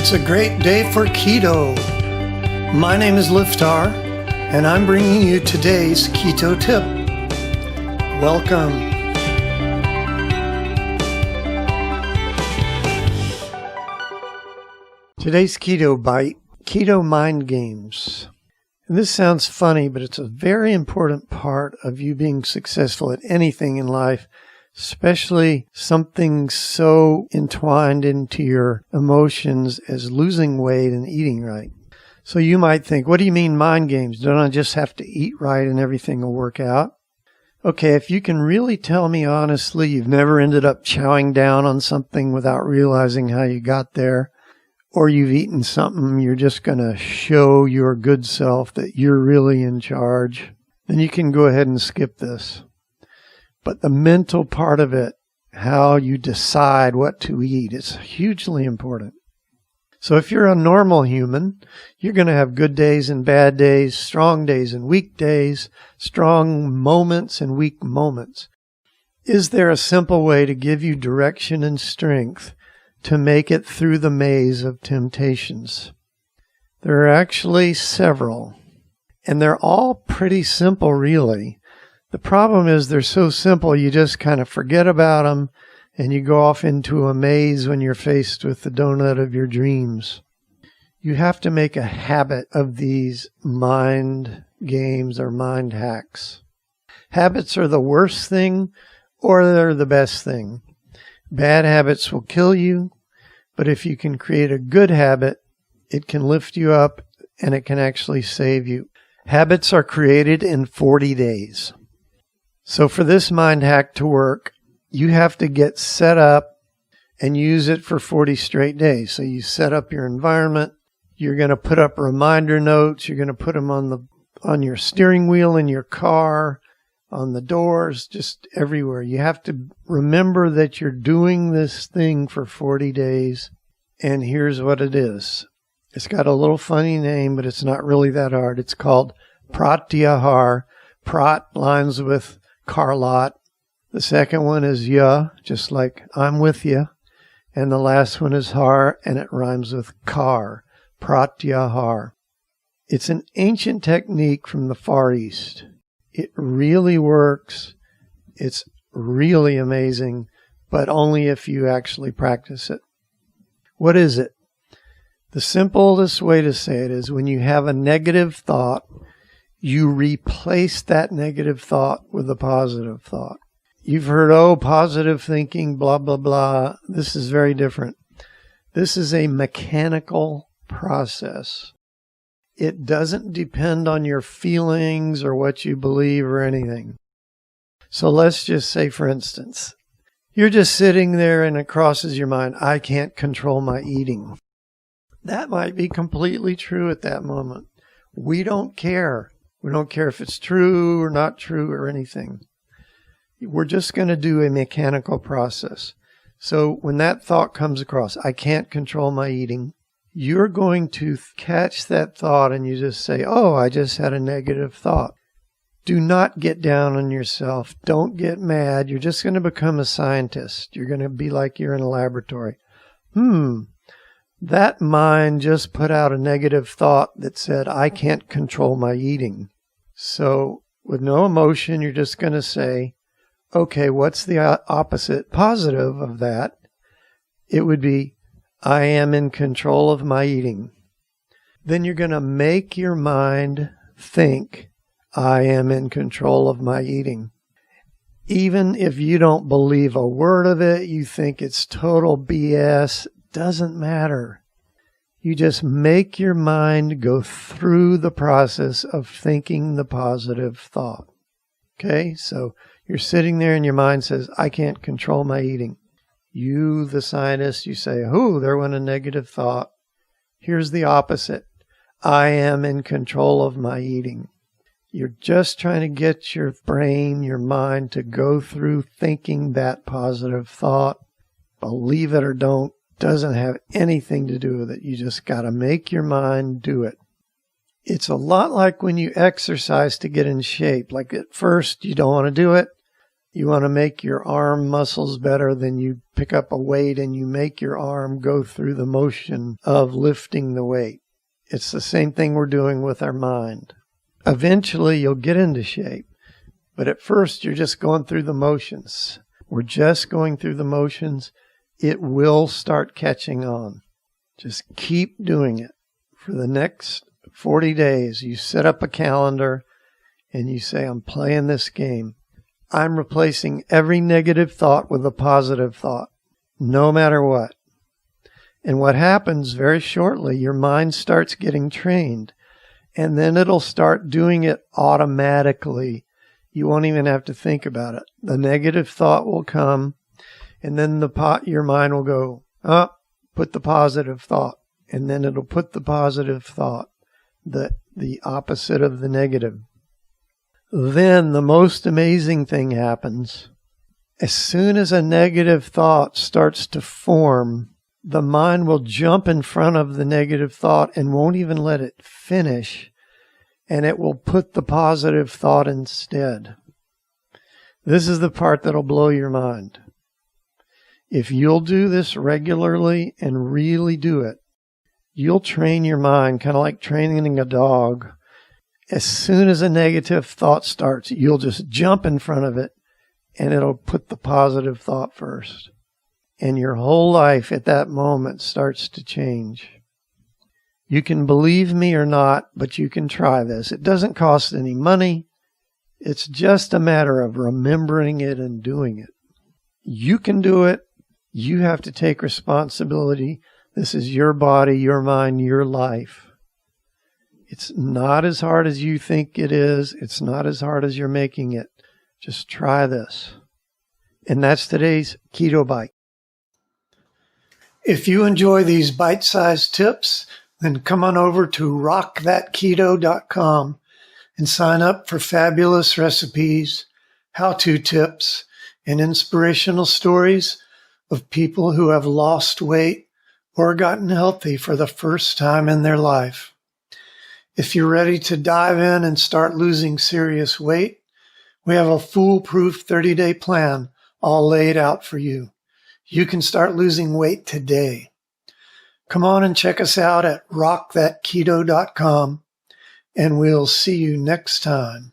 It's a great day for keto. My name is Liftar, and I'm bringing you today's keto tip. Welcome. Today's keto bite, keto mind games. And this sounds funny, but it's a very important part of you being successful at anything in life, especially something so entwined into your emotions as losing weight and eating right. So you might think, what do you mean mind games? Don't I just have to eat right and everything will work out? Okay, if you can really tell me honestly you've never ended up chowing down on something without realizing how you got there, or you've eaten something you're just going to show your good self that you're really in charge, then you can go ahead and skip this. But the mental part of it, how you decide what to eat, is hugely important. So if you're a normal human, you're going to have good days and bad days, strong days and weak days, strong moments and weak moments. Is there a simple way to give you direction and strength to make it through the maze of temptations? There are actually several, and they're all pretty simple, really. The problem is they're so simple you just kind of forget about them and you go off into a maze when you're faced with the doughnut of your dreams. You have to make a habit of these mind games or mind hacks. Habits are the worst thing or they're the best thing. Bad habits will kill you, but if you can create a good habit, it can lift you up and it can actually save you. Habits are created in 40 days. So for this mind hack to work, you have to get set up and use it for 40 straight days. So you set up your environment. You're going to put up reminder notes. You're going to put them on your steering wheel in your car, on the doors, just everywhere. You have to remember that you're doing this thing for 40 days. And here's what it is. It's got a little funny name, but it's not really that hard. It's called pratyahar. Prat lines with Carlot. The second one is ya, just like I'm with you. And the last one is har, and it rhymes with car. Pratyahar. It's an ancient technique from the Far East. It really works. It's really amazing, but only if you actually practice it. What is it? The simplest way to say it is when you have a negative thought, you replace that negative thought with a positive thought. You've heard, positive thinking, blah, blah, blah. This is very different. This is a mechanical process. It doesn't depend on your feelings or what you believe or anything. So let's just say, for instance, you're just sitting there and it crosses your mind, I can't control my eating. That might be completely true at that moment. We don't care. We don't care if it's true or not true or anything. We're just going to do a mechanical process. So when that thought comes across, I can't control my eating, you're going to catch that thought and you just say, I just had a negative thought. Do not get down on yourself. Don't get mad. You're just going to become a scientist. You're going to be like you're in a laboratory. That mind just put out a negative thought that said, I can't control my eating. So with no emotion, you're just going to say, okay, what's the opposite positive of that? It would be, I am in control of my eating. Then you're going to make your mind think, I am in control of my eating. Even if you don't believe a word of it, you think it's total BS, doesn't matter. You just make your mind go through the process of thinking the positive thought. Okay, so you're sitting there and your mind says, I can't control my eating. You, the scientist, you say, there went a negative thought. Here's the opposite. I am in control of my eating. You're just trying to get your brain, your mind to go through thinking that positive thought. Believe it or don't, doesn't have anything to do with it. You just got to make your mind do it. It's a lot like when you exercise to get in shape. Like at first, you don't want to do it. You want to make your arm muscles better, then you pick up a weight and you make your arm go through the motion of lifting the weight. It's the same thing we're doing with our mind. Eventually, you'll get into shape, but at first, you're just going through the motions. We're just going through the motions. It will start catching on. Just keep doing it. For the next 40 days, you set up a calendar and you say, I'm playing this game. I'm replacing every negative thought with a positive thought, no matter what. And what happens very shortly, your mind starts getting trained, and then it'll start doing it automatically. You won't even have to think about it. The negative thought will come, and then your mind will go, put the positive thought, and then it'll put the positive thought, the opposite of the negative. Then the most amazing thing happens. As soon as a negative thought starts to form, the mind will jump in front of the negative thought and won't even let it finish, and it will put the positive thought instead. This is the part that'll blow your mind. If you'll do this regularly and really do it, you'll train your mind, kind of like training a dog. As soon as a negative thought starts, you'll just jump in front of it, and it'll put the positive thought first. And your whole life at that moment starts to change. You can believe me or not, but you can try this. It doesn't cost any money. It's just a matter of remembering it and doing it. You can do it. You have to take responsibility. This is your body, your mind, your life. It's not as hard as you think it is. It's not as hard as you're making it. Just try this. And that's today's Keto Bite. If you enjoy these bite-sized tips, then come on over to rockthatketo.com and sign up for fabulous recipes, how-to tips, and inspirational stories of people who have lost weight or gotten healthy for the first time in their life. If you're ready to dive in and start losing serious weight, we have a foolproof 30-day plan all laid out for you. You can start losing weight today. Come on and check us out at rockthatketo.com, and we'll see you next time.